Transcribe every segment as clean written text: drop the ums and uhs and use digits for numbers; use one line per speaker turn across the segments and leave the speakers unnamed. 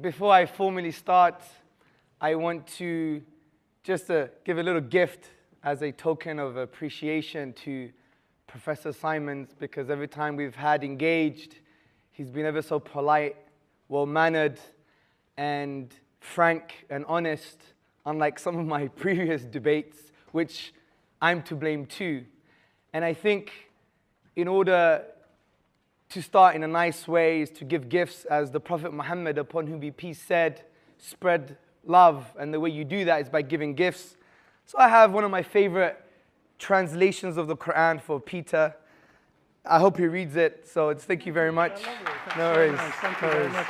Before I formally start, I want to just give a little gift as a token of appreciation to Professor Simons, because every time we've had engaged, he's been ever so polite, well-mannered, and frank and honest, unlike some of my previous debates, which I'm to blame too. And I think in order to start in a nice way is to give gifts, as the Prophet Muhammad, upon whom be peace, said, spread love, and the way you do that is by giving gifts. So I have one of my favorite translations of the Quran for Peter. I hope he reads it, so it's thank you very much. No worries.
Thank you very much.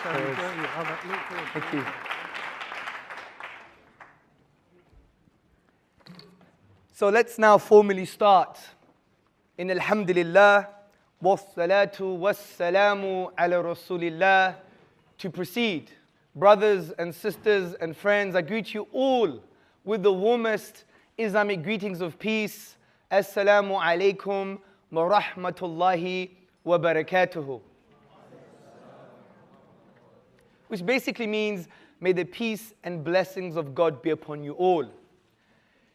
Thank you. So let's now formally start. In Alhamdulillah, wassalatu wassalamu ala Rasulillah. To proceed, brothers and sisters and friends, I greet you all with the warmest Islamic greetings of peace. Assalamu alaikum wa rahmatullahi wa barakatuhu. Which basically means, may the peace and blessings of God be upon you all.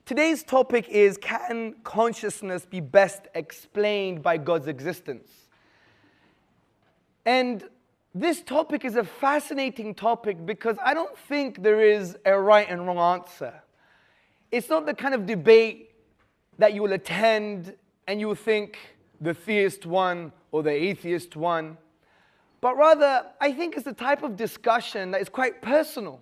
Today's topic is, can consciousness be best explained by God's existence? And this topic is a fascinating topic because I don't think there is a right and wrong answer. It's not the kind of debate that you will attend and you will think the theist won or the atheist won. But rather, I think it's the type of discussion that is quite personal,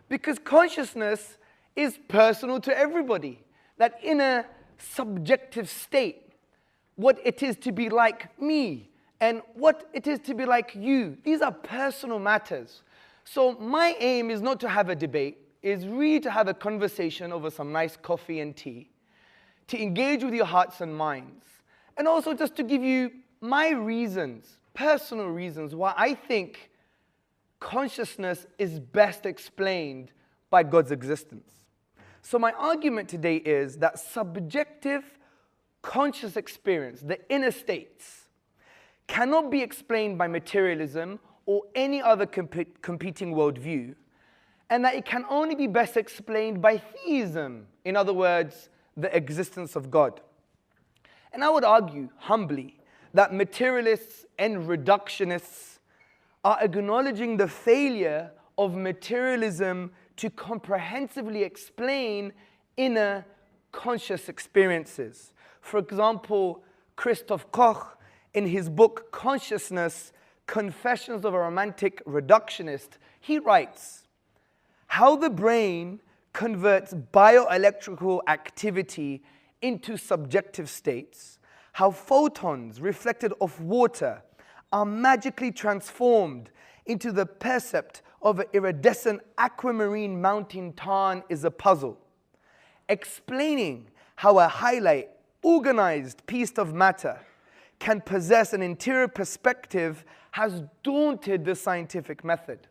because consciousness is personal to everybody. That inner subjective state, what it is to be like me and what it is to be like you, these are personal matters. So my aim is not to have a debate, is really to have a conversation over some nice coffee and tea, to engage with your hearts and minds, and also just to give you my reasons, personal reasons, why I think consciousness is best explained by God's existence. So my argument today is that subjective conscious experience, the inner states, cannot be explained by materialism or any other competing worldview, and that it can only be best explained by theism, in other words, the existence of God. And I would argue, humbly, that materialists and reductionists are acknowledging the failure of materialism to comprehensively explain inner conscious experiences. For example, Christoph Koch, in his book Consciousness, Confessions of a Romantic Reductionist, he writes, how the brain converts bioelectrical activity into subjective states, how photons reflected off water are magically transformed into the percept of an iridescent aquamarine mountain tarn is a puzzle. Explaining how a highlight, organized piece of matter can possess an interior perspective has daunted the scientific method.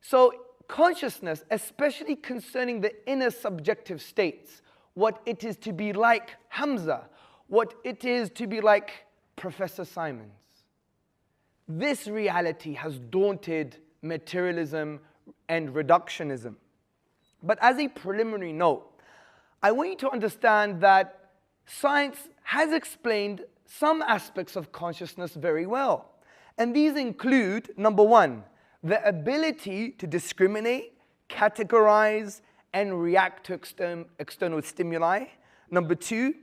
So consciousness, especially concerning the inner subjective states, what it is to be like Hamza, what it is to be like Professor Simons, this reality has daunted materialism and reductionism. But as a preliminary note, I want you to understand that science has explained some aspects of consciousness very well. And these include, number one, the ability to discriminate, categorize, and react to external stimuli. Number two,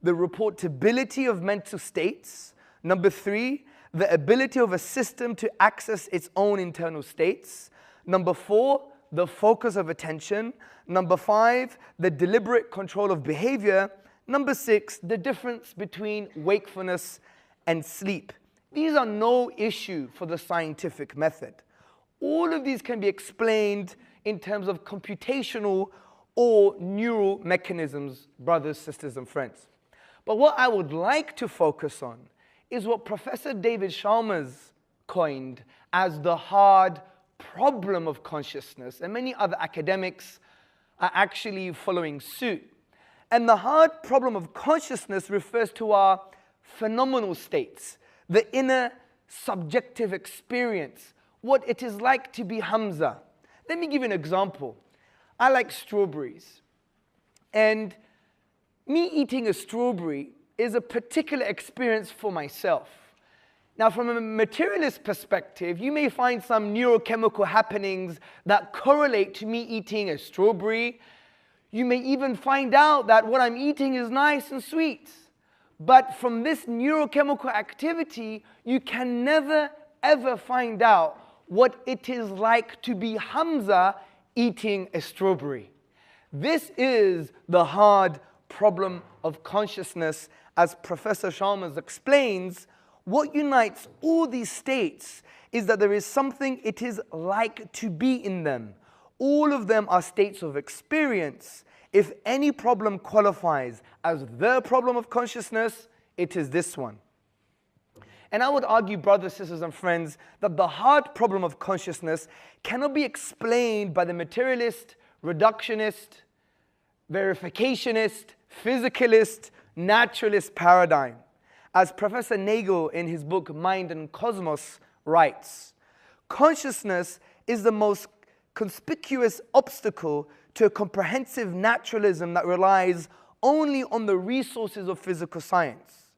the reportability of mental states. Number three, the ability of a system to access its own internal states. Number four, the focus of attention. Number five, the deliberate control of behavior. Number six, the difference between wakefulness and sleep. These are no issue for the scientific method. All of these can be explained in terms of computational or neural mechanisms, brothers, sisters, and friends. But what I would like to focus on is what Professor David Chalmers coined as the hard problem of consciousness, and many other academics are actually following suit. And the hard problem of consciousness refers to our phenomenal states, the inner subjective experience, what it is like to be Hamza. Let me give you an example. I like strawberries. And me eating a strawberry is a particular experience for myself. Now, from a materialist perspective, you may find some neurochemical happenings that correlate to me eating a strawberry. You may even find out that what I'm eating is nice and sweet. But from this neurochemical activity, you can never, ever find out what it is like to be Hamza eating a strawberry. This is the hard problem of consciousness. As Professor Chalmers explains, what unites all these states is that there is something it is like to be in them. All of them are states of experience. If any problem qualifies as the problem of consciousness, it is this one. And I would argue, brothers, sisters, and friends, that the hard problem of consciousness cannot be explained by the materialist, reductionist, verificationist, physicalist, naturalist paradigm. As Professor Nagel in his book Mind and Cosmos writes, consciousness is the most conspicuous obstacle to a comprehensive naturalism that relies only on the resources of physical science.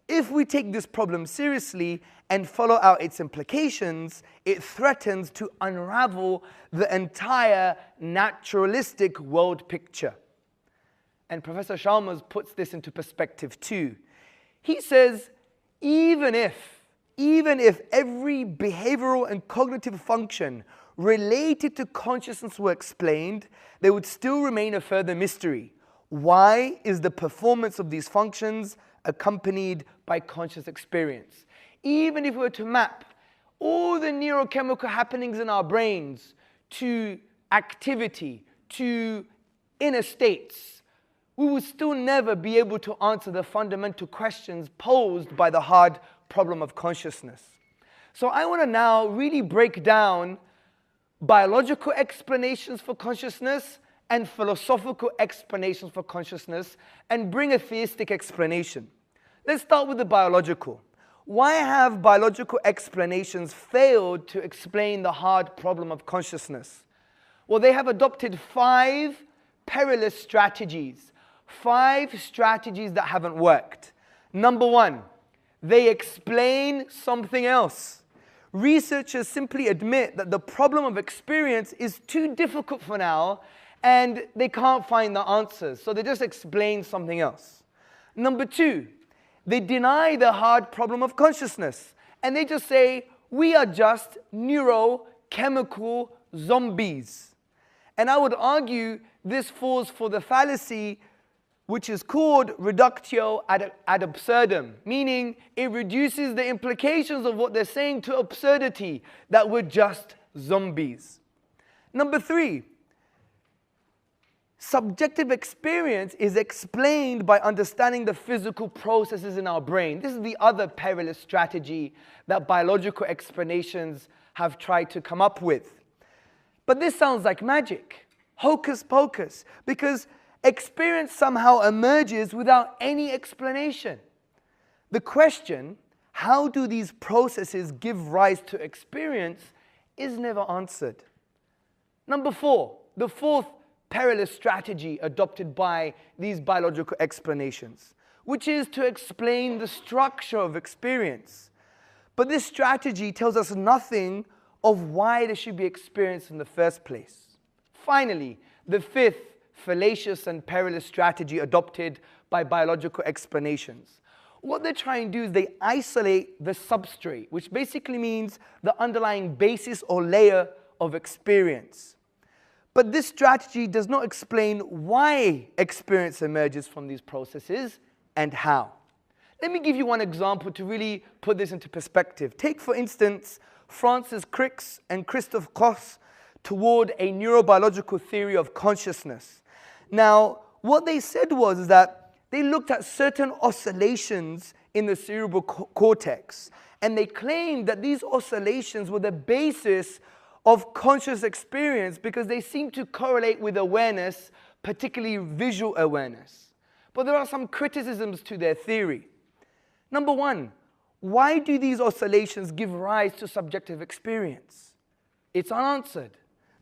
If we take this problem seriously and follow out its implications, it threatens to unravel the entire naturalistic world picture. And Professor Chalmers puts this into perspective too. He says, even if every behavioral and cognitive function related to consciousness were explained, there would still remain a further mystery. Why is the performance of these functions accompanied by conscious experience? Even if we were to map all the neurochemical happenings in our brains to activity, to inner states, we will still never be able to answer the fundamental questions posed by the hard problem of consciousness. So I want to now really break down biological explanations for consciousness and philosophical explanations for consciousness and bring a theistic explanation. Let's start with the biological. Why have biological explanations failed to explain the hard problem of consciousness? Well, they have adopted 5 perilous strategies. 5 strategies that haven't worked. Number 1, they explain something else. Researchers simply admit that the problem of experience is too difficult for now and they can't find the answers, so they just explain something else. Number 2, they deny the hard problem of consciousness and they just say, we are just neurochemical zombies. And I would argue this falls for the fallacy which is called reductio ad absurdum, meaning it reduces the implications of what they're saying to absurdity, that we're just zombies. Number 3, subjective experience is explained by understanding the physical processes in our brain. This is the other perilous strategy that biological explanations have tried to come up with. But this sounds like magic, hocus pocus, because experience somehow emerges without any explanation. The question, how do these processes give rise to experience, is never answered. Number 4, the 4th perilous strategy adopted by these biological explanations, which is to explain the structure of experience. But this strategy tells us nothing of why there should be experience in the first place. Finally, the 5th fallacious and perilous strategy adopted by biological explanations. What they're trying to do is they isolate the substrate, which basically means the underlying basis or layer of experience. But this strategy does not explain why experience emerges from these processes and how. Let me give you one example to really put this into perspective. Take, for instance, Francis Crick's and Christophe Koch's toward a neurobiological theory of consciousness. Now, what they said was that they looked at certain oscillations in the cerebral cortex, and they claimed that these oscillations were the basis of conscious experience because they seem to correlate with awareness, particularly visual awareness. But there are some criticisms to their theory. Number 1, why do these oscillations give rise to subjective experience? It's unanswered.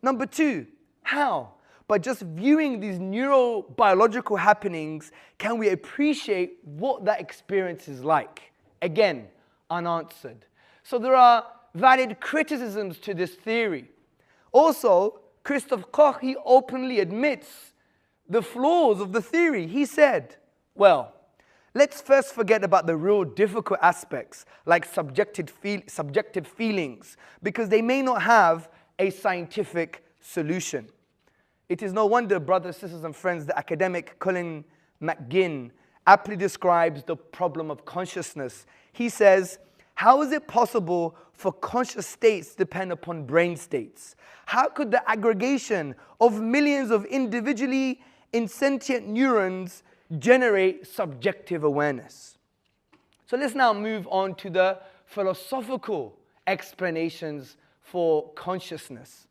Number two, how? By just viewing these neurobiological happenings, can we appreciate what that experience is like? Again, unanswered. So there are valid criticisms to this theory. Also, Christoph Koch, he openly admits the flaws of the theory. He said, well, let's first forget about the real difficult aspects, like subjective feelings, because they may not have a scientific solution. It is no wonder, brothers, sisters, and friends, the academic Colin McGinn aptly describes the problem of consciousness. He says, how is it possible for conscious states to depend upon brain states? How could the aggregation of millions of individually insentient neurons generate subjective awareness? So let's now move on to the philosophical explanations for consciousness.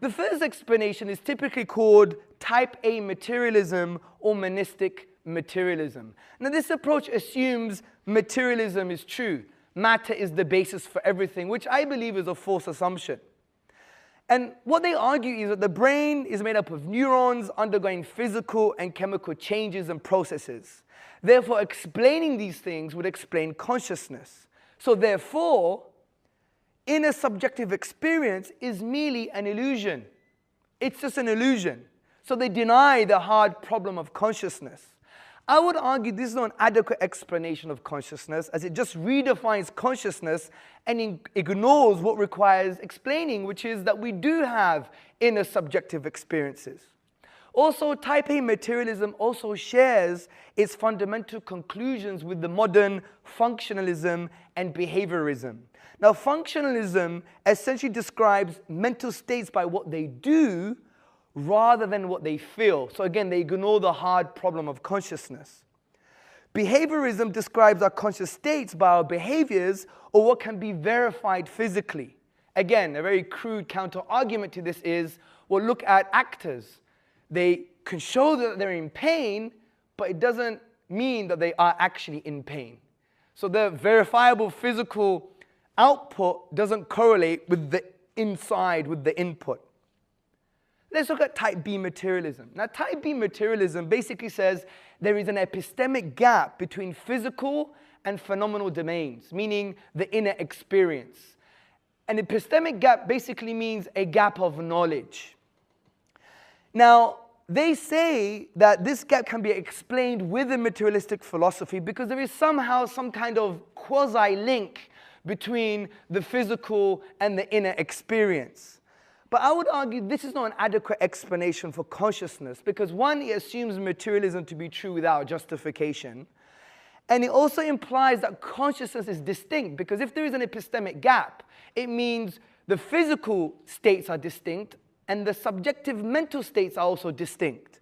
The first explanation is typically called type A materialism or monistic materialism. Now, this approach assumes materialism is true. Matter is the basis for everything, which I believe is a false assumption. And what they argue is that the brain is made up of neurons undergoing physical and chemical changes and processes. Therefore, explaining these things would explain consciousness. So therefore, inner subjective experience is merely an illusion. It's just an illusion. So they deny the hard problem of consciousness. I would argue this is not an adequate explanation of consciousness, as it just redefines consciousness and ignores what requires explaining, which is that we do have inner subjective experiences. Also, type A materialism also shares its fundamental conclusions with the modern functionalism and behaviorism. Now, functionalism essentially describes mental states by what they do rather than what they feel. So again, they ignore the hard problem of consciousness. Behaviorism describes our conscious states by our behaviors or what can be verified physically. Again, a very crude counter-argument to this is, well, look at actors. They can show that they're in pain, but it doesn't mean that they are actually in pain. So the verifiable physical output doesn't correlate with the inside, with the input. Let's look at type B materialism. Now, type B materialism basically says there is an epistemic gap between physical and phenomenal domains, meaning the inner experience. An epistemic gap basically means a gap of knowledge. Now, they say that this gap can be explained with a materialistic philosophy because there is somehow some kind of quasi-link between the physical and the inner experience. But I would argue this is not an adequate explanation for consciousness because one, it assumes materialism to be true without justification. And it also implies that consciousness is distinct because if there is an epistemic gap, it means the physical states are distinct and the subjective mental states are also distinct.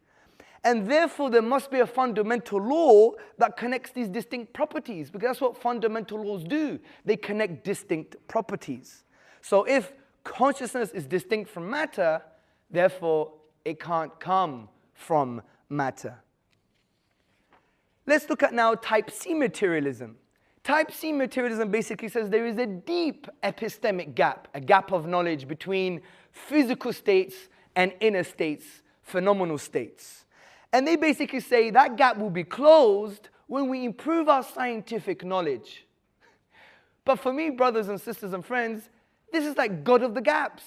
And therefore, there must be a fundamental law that connects these distinct properties because that's what fundamental laws do. They connect distinct properties. So if consciousness is distinct from matter, therefore it can't come from matter. Let's look at now type C materialism. Type C materialism basically says there is a deep epistemic gap, a gap of knowledge between physical states and inner states, phenomenal states. And they basically say that gap will be closed when we improve our scientific knowledge. But for me, brothers and sisters and friends, this is like God of the gaps.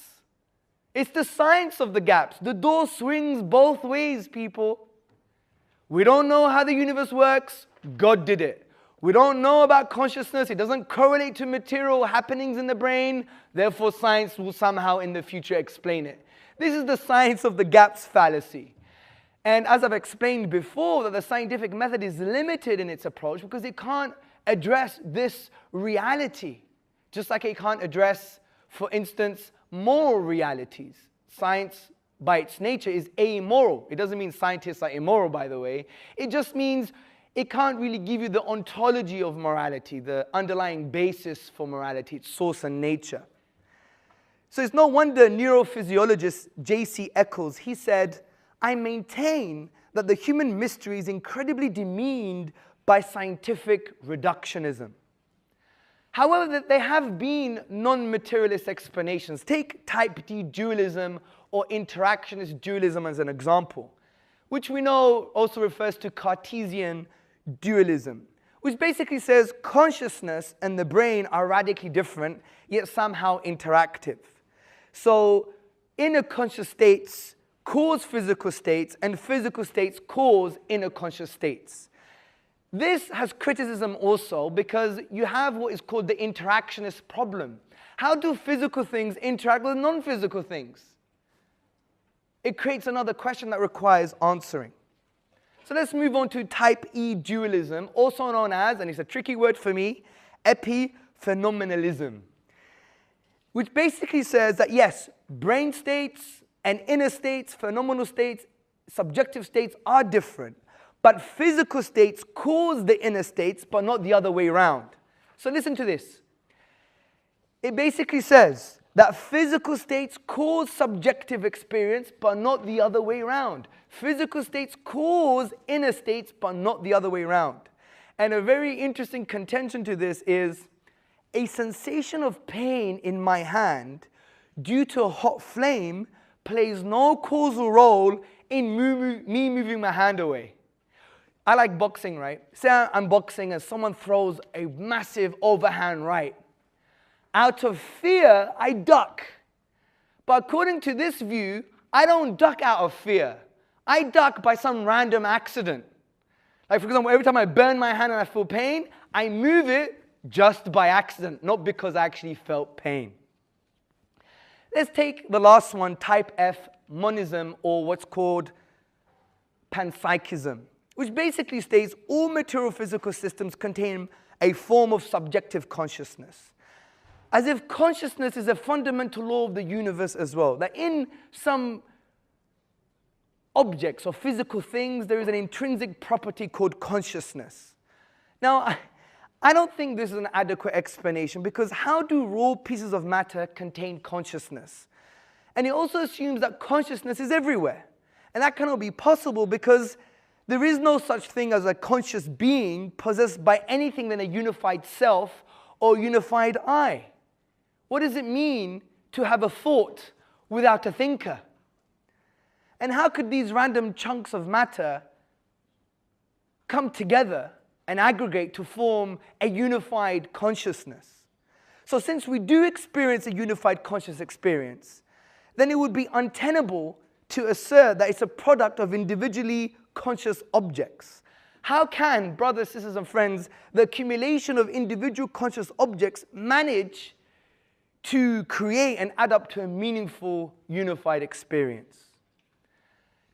It's the science of the gaps. The door swings both ways, people. We don't know how the universe works. God did it. We don't know about consciousness. It doesn't correlate to material happenings in the brain. Therefore, science will somehow in the future explain it. This is the science of the gaps fallacy. And as I've explained before, that the scientific method is limited in its approach because it can't address this reality. Just like it can't address, for instance, moral realities. Science, by its nature, is amoral. It doesn't mean scientists are immoral, by the way. It just means it can't really give you the ontology of morality, the underlying basis for morality, its source and nature. So it's no wonder neurophysiologist J.C. Eccles, he said, I maintain that the human mystery is incredibly demeaned by scientific reductionism. However, there have been non-materialist explanations. Take type D dualism or interactionist dualism as an example, which we know also refers to Cartesian dualism, which basically says consciousness and the brain are radically different, yet somehow interactive. So inner conscious states cause physical states, and physical states cause inner conscious states. This has criticism also because you have what is called the interactionist problem. How do physical things interact with non-physical things? It creates another question that requires answering. So let's move on to type E dualism, also known as, and it's a tricky word for me, epiphenomenalism, which basically says that yes, brain states and inner states, phenomenal states, subjective states are different, but physical states cause the inner states, but not the other way around. So listen to this. It basically says that physical states cause subjective experience, but not the other way around. Physical states cause inner states, but not the other way around. And a very interesting contention to this is a sensation of pain in my hand due to a hot flame plays no causal role in me moving my hand away. I like boxing, right? Say I'm boxing and someone throws a massive overhand right. Out of fear, I duck. But according to this view, I don't duck out of fear. I duck by some random accident. Like for example, every time I burn my hand and I feel pain, I move it just by accident, not because I actually felt pain. Let's take the last one, type F monism, or what's called panpsychism, which basically states all material physical systems contain a form of subjective consciousness. As if consciousness is a fundamental law of the universe as well. That in some objects or physical things, there is an intrinsic property called consciousness. Now, I don't think this is an adequate explanation because how do raw pieces of matter contain consciousness? And it also assumes that consciousness is everywhere. And that cannot be possible because there is no such thing as a conscious being possessed by anything than a unified self or unified I. What does it mean to have a thought without a thinker? And how could these random chunks of matter come together and aggregate to form a unified consciousness? So since we do experience a unified conscious experience, then it would be untenable to assert that it's a product of individually conscious objects. How can, brothers, sisters, and friends, the accumulation of individual conscious objects manage to create and add up to a meaningful, unified experience?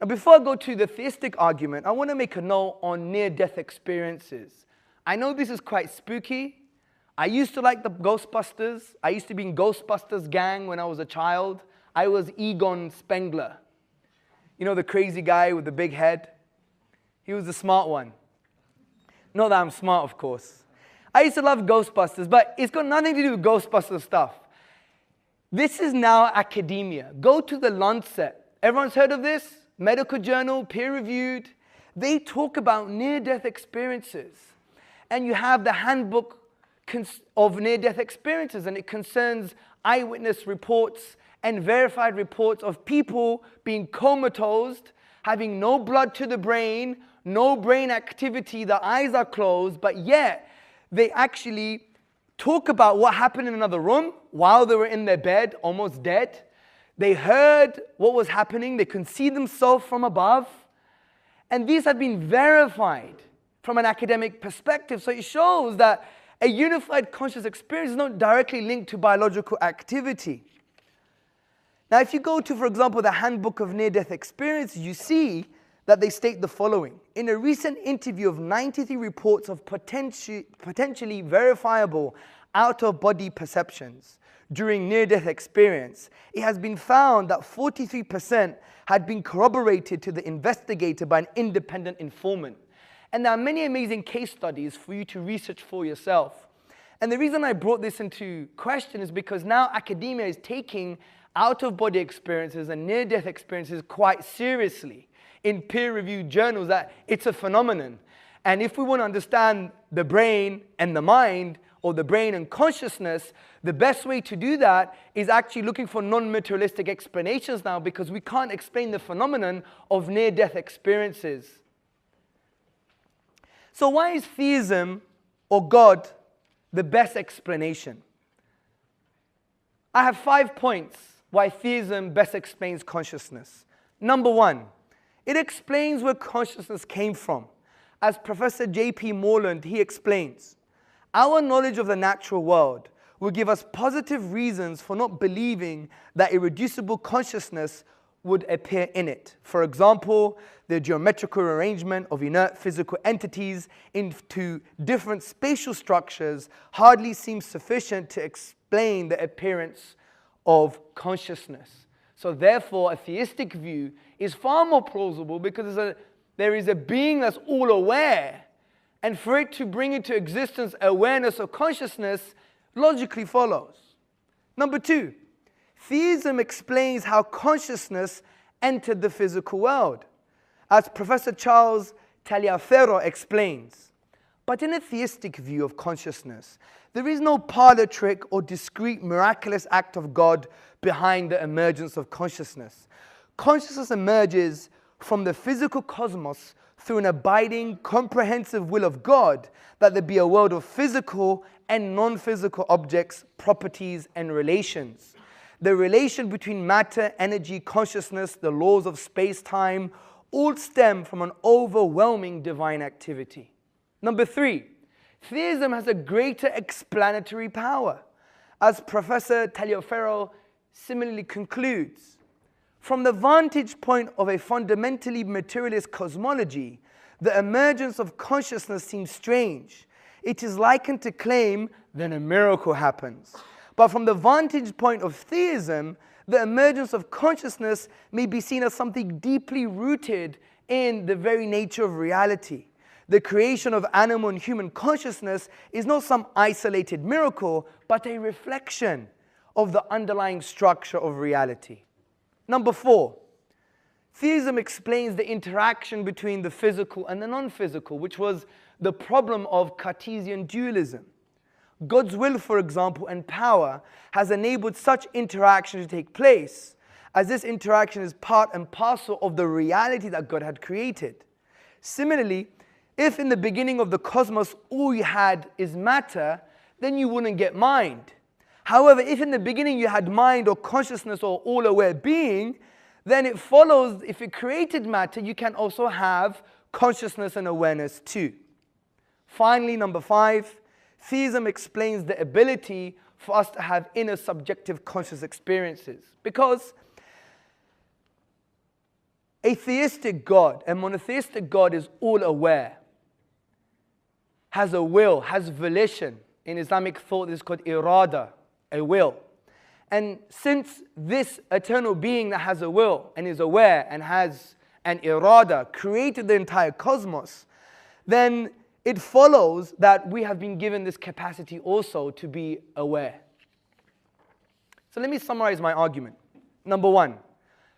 Now, before I go to the theistic argument, I want to make a note on near-death experiences. I know this is quite spooky. I used to like the Ghostbusters. I used to be in Ghostbusters gang when I was a child. I was Egon Spengler. You know, the crazy guy with the big head? He was the smart one. Not that I'm smart, of course. I used to love Ghostbusters, but it's got nothing to do with Ghostbusters stuff. This is now academia. Go to the Lancet. Everyone's heard of this? Medical journal, peer-reviewed. They talk about near-death experiences. And you have the handbook of near-death experiences, and it concerns eyewitness reports and verified reports of people being comatose, having no blood to the brain, no brain activity, the eyes are closed, but yet they actually talk about what happened in another room while they were in their bed, almost dead. They heard what was happening. They could see themselves from above. And these have been verified from an academic perspective. So it shows that a unified conscious experience is not directly linked to biological activity. Now, if you go to, for example, the Handbook of Near-Death Experiences, you see that they state the following. In a recent interview of 93 reports of potentially verifiable out-of-body perceptions during near-death experience, it has been found that 43% had been corroborated to the investigator by an independent informant. And there are many amazing case studies for you to research for yourself. And the reason I brought this into question is because now academia is taking out-of-body experiences and near-death experiences quite seriously in peer-reviewed journals, that it's a phenomenon. And if we want to understand the brain and the mind, or the brain and consciousness, the best way to do that is actually looking for non-materialistic explanations now, because we can't explain the phenomenon of near-death experiences. So why is theism or God the best explanation? I have 5 points why theism best explains consciousness. Number 1, it explains where consciousness came from. As Professor J.P. Morland, he explains, our knowledge of the natural world will give us positive reasons for not believing that irreducible consciousness would appear in it. For example, the geometrical arrangement of inert physical entities into different spatial structures hardly seems sufficient to explain the appearance of consciousness. So therefore, a theistic view is far more plausible, because there is a being that's all aware, and for it to bring into existence awareness of consciousness logically follows. Number 2, theism explains how consciousness entered the physical world. As Professor Charles Taliaferro explains, but in a theistic view of consciousness, there is no parlor trick or discrete miraculous act of God behind the emergence of consciousness. Consciousness emerges from the physical cosmos through an abiding, comprehensive will of God, that there be a world of physical and non-physical objects, properties, and relations. The relation between matter, energy, consciousness, the laws of space-time, all stem from an overwhelming divine activity. Number 3, theism has a greater explanatory power. As Professor Taliaferro similarly concludes, from the vantage point of a fundamentally materialist cosmology, the emergence of consciousness seems strange. It is likened to claim, then a miracle happens. But from the vantage point of theism, the emergence of consciousness may be seen as something deeply rooted in the very nature of reality. The creation of animal and human consciousness is not some isolated miracle, but a reflection of the underlying structure of reality. Number 4, theism explains the interaction between the physical and the non-physical, which was the problem of Cartesian dualism. God's will, for example, and power has enabled such interaction to take place, as this interaction is part and parcel of the reality that God had created. Similarly, if in the beginning of the cosmos all you had is matter, then you wouldn't get mind. However, if in the beginning you had mind or consciousness or all-aware being, then it follows, if it created matter, you can also have consciousness and awareness too. Finally, number 5, theism explains the ability for us to have inner subjective conscious experiences. Because a theistic God, a monotheistic God, is all-aware, has a will, has volition. In Islamic thought, this is called irada, a will. And since this eternal being that has a will and is aware and has an irada created the entire cosmos, then it follows that we have been given this capacity also to be aware. So let me summarize my argument. Number 1,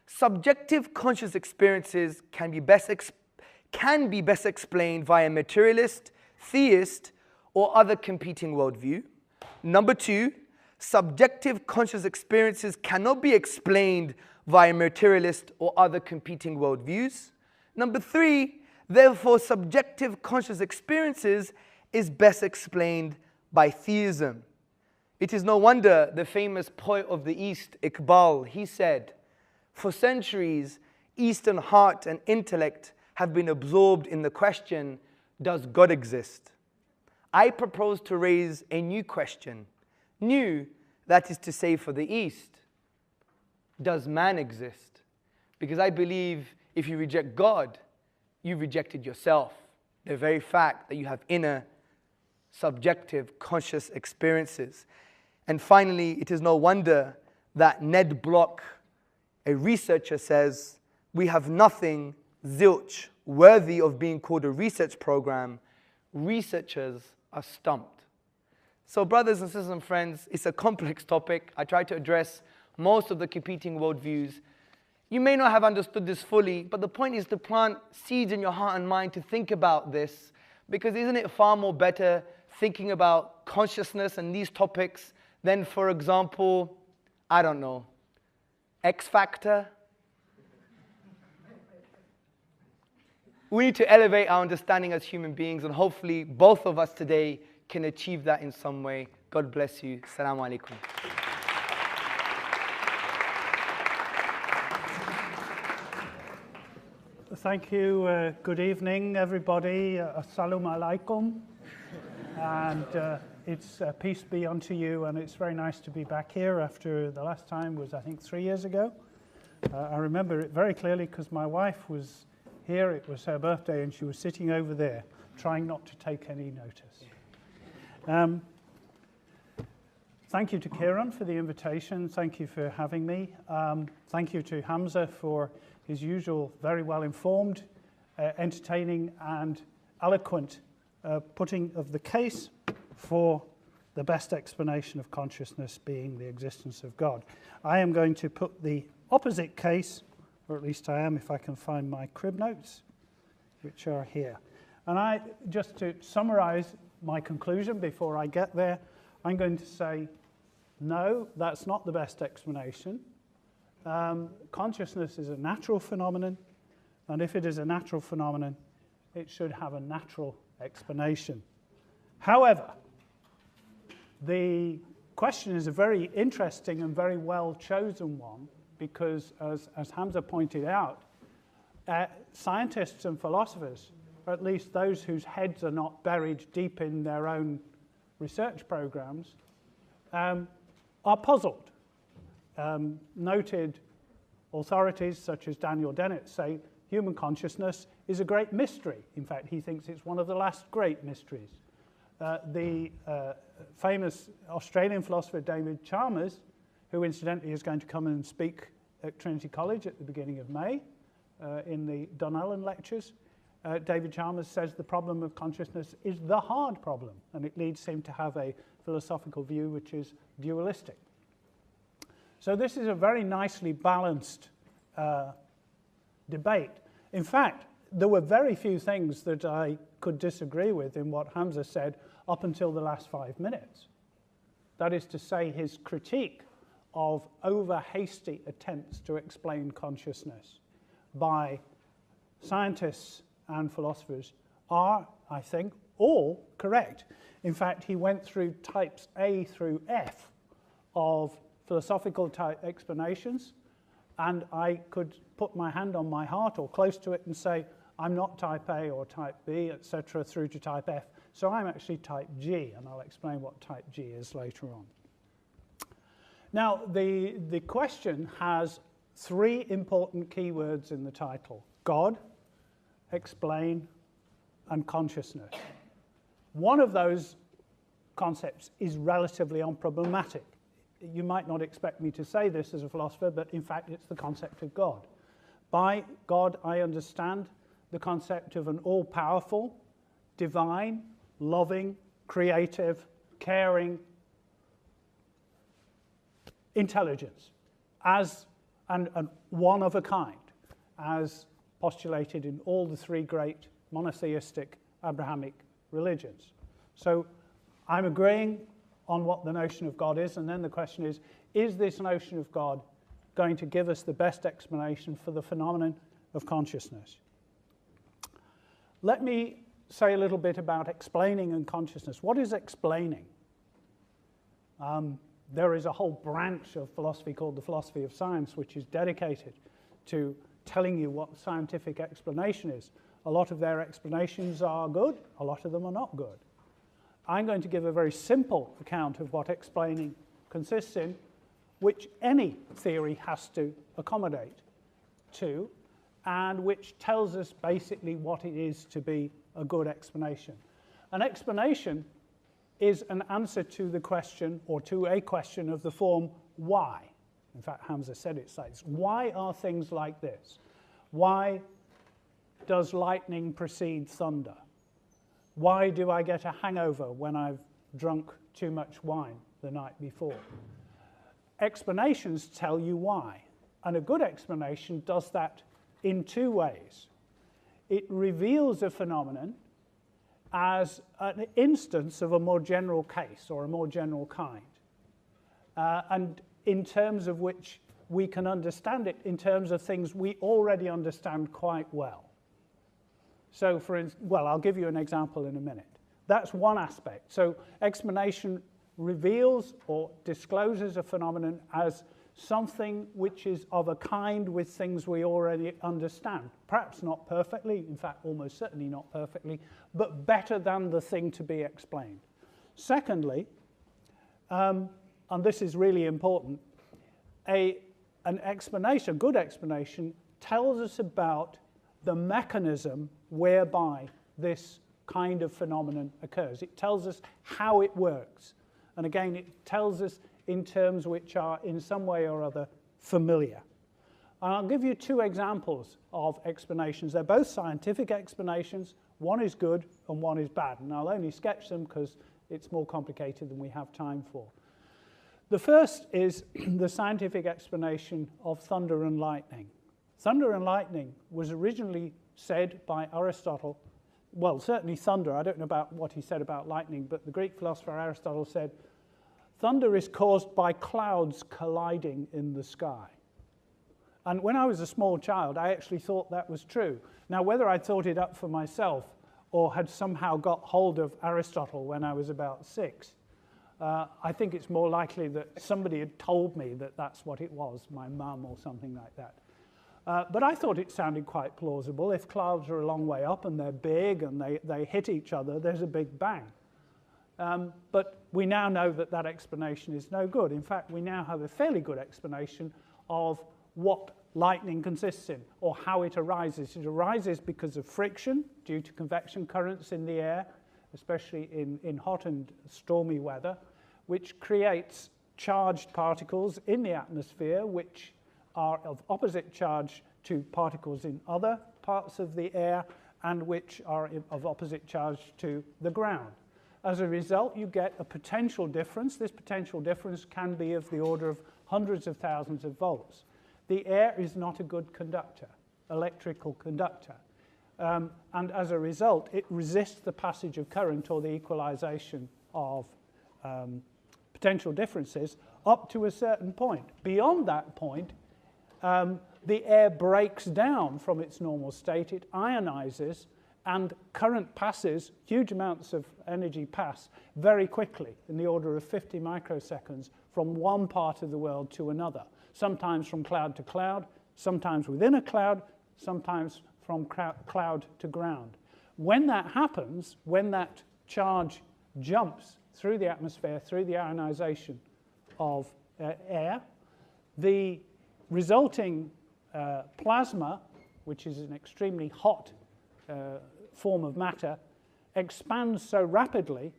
subjective conscious experiences can be best explained via materialist, theist, or other competing worldview. Number 2, subjective conscious experiences cannot be explained via materialist or other competing worldviews. Number 3, therefore, subjective conscious experiences is best explained by theism. It is no wonder the famous poet of the East, Iqbal, he said, for centuries, Eastern heart and intellect have been absorbed in the question, does God exist? I propose to raise a new question, new, that is to say, for the East. Does man exist? Because I believe if you reject God, you've rejected yourself. The very fact that you have inner, subjective, conscious experiences. And finally, it is no wonder that Ned Block, a researcher, says, we have nothing, zilch, worthy of being called a research program. Researchers are stumped. So brothers and sisters and friends, it's a complex topic. I try to address most of the competing worldviews. You may not have understood this fully, but the point is to plant seeds in your heart and mind to think about this, because isn't it far more better thinking about consciousness and these topics than, for example, I don't know, X Factor? We need to elevate our understanding as human beings, and hopefully both of us today can achieve that in some way. God bless you. Assalamu alaikum.
Thank you. Good evening, everybody. Assalamu alaikum. And it's peace be unto you. And it's very nice to be back here after the last time was, I think, 3 years ago. I remember it very clearly because my wife was here. It was her birthday, and she was sitting over there trying not to take any notice. Thank you to Kieran for the invitation. Thank you for having me. Thank you to Hamza for his usual very well-informed, entertaining and eloquent putting of the case for the best explanation of consciousness being the existence of God. I am going to put the opposite case, or at least I am if I can find my crib notes, which are here. And just to summarize my conclusion before I get there, I'm going to say, no, that's not the best explanation. Consciousness is a natural phenomenon, and if it is a natural phenomenon, it should have a natural explanation. However, the question is a very interesting and very well chosen one because, as Hamza pointed out, scientists and philosophers, or at least those whose heads are not buried deep in their own research programs, are puzzled. Noted authorities such as Daniel Dennett say human consciousness is a great mystery. In fact, he thinks it's one of the last great mysteries. The famous Australian philosopher David Chalmers, who incidentally is going to come and speak at Trinity College at the beginning of May in the Donnellan lectures, David Chalmers says the problem of consciousness is the hard problem, and it leads him to have a philosophical view which is dualistic. So this is a very nicely balanced debate. In fact, there were very few things that I could disagree with in what Hamza said up until the last 5 minutes. That is to say, his critique of over-hasty attempts to explain consciousness by scientists and philosophers are, I think, all correct. In fact, he went through types A through F of philosophical type explanations, and I could put my hand on my heart or close to it and say, I'm not type A or type B, etc., through to type F. So I'm actually type G, and I'll explain what type G is later on. Now, the question has 3 important keywords in the title: God, explain, and consciousness. One of those concepts is relatively unproblematic. You might not expect me to say this as a philosopher, but in fact it's the concept of God. By God, I understand the concept of an all-powerful, divine, loving, creative, caring intelligence, and one of a kind, as postulated in all the 3 great monotheistic Abrahamic religions. So I'm agreeing on what the notion of God is, and then the question is this notion of God going to give us the best explanation for the phenomenon of consciousness? Let me say a little bit about explaining and consciousness. What is explaining? There is a whole branch of philosophy called the philosophy of science, which is dedicated to telling you what scientific explanation is. A lot of their explanations are good, a lot of them are not good. I'm going to give a very simple account of what explaining consists in, which any theory has to accommodate to, and which tells us basically what it is to be a good explanation. An explanation is an answer to the question, or to a question of the form, why? In fact, Hamza said it like this. Why are things like this? Why does lightning precede thunder? Why do I get a hangover when I've drunk too much wine the night before? Explanations tell you why. And a good explanation does that in 2 ways. It reveals a phenomenon as an instance of a more general case or a more general kind, and in terms of which we can understand it in terms of things we already understand quite well. So, for instance, well, I'll give you an example in a minute. That's one aspect. So, explanation reveals or discloses a phenomenon as something which is of a kind with things we already understand. Perhaps not perfectly, in fact, almost certainly not perfectly, but better than the thing to be explained. Secondly, and this is really important, an explanation, a good explanation, tells us about the mechanism whereby this kind of phenomenon occurs. It tells us how it works. And again, it tells us in terms which are in some way or other familiar. And I'll give you two examples of explanations. They're both scientific explanations. One is good and one is bad. And I'll only sketch them because it's more complicated than we have time for. The first is the scientific explanation of thunder and lightning. Thunder and lightning was originally said by Aristotle, well, certainly thunder, I don't know about what he said about lightning, but the Greek philosopher Aristotle said, thunder is caused by clouds colliding in the sky. And when I was a small child, I actually thought that was true. Now, whether I thought it up for myself or had somehow got hold of Aristotle when I was about 6, I think it's more likely that somebody had told me that that's what it was, my mum or something like that. But I thought it sounded quite plausible. If clouds are a long way up and they're big and they hit each other, there's a big bang. But we now know that that explanation is no good. In fact, we now have a fairly good explanation of what lightning consists in or how it arises. It arises because of friction due to convection currents in the air, especially in hot and stormy weather, which creates charged particles in the atmosphere which are of opposite charge to particles in other parts of the air and which are of opposite charge to the ground. As a result, you get a potential difference. This potential difference can be of the order of hundreds of thousands of volts. The air is not a good conductor, electrical conductor. And as a result, it resists the passage of current or the equalization of potential differences up to a certain point. Beyond that point, the air breaks down from its normal state, it ionizes, and current passes, huge amounts of energy pass very quickly, in the order of 50 microseconds, from one part of the world to another, sometimes from cloud to cloud, sometimes within a cloud, sometimes from cloud to ground. When that happens, when that charge jumps through the atmosphere, through the ionization of air, the resulting plasma, which is an extremely hot form of matter, expands so rapidly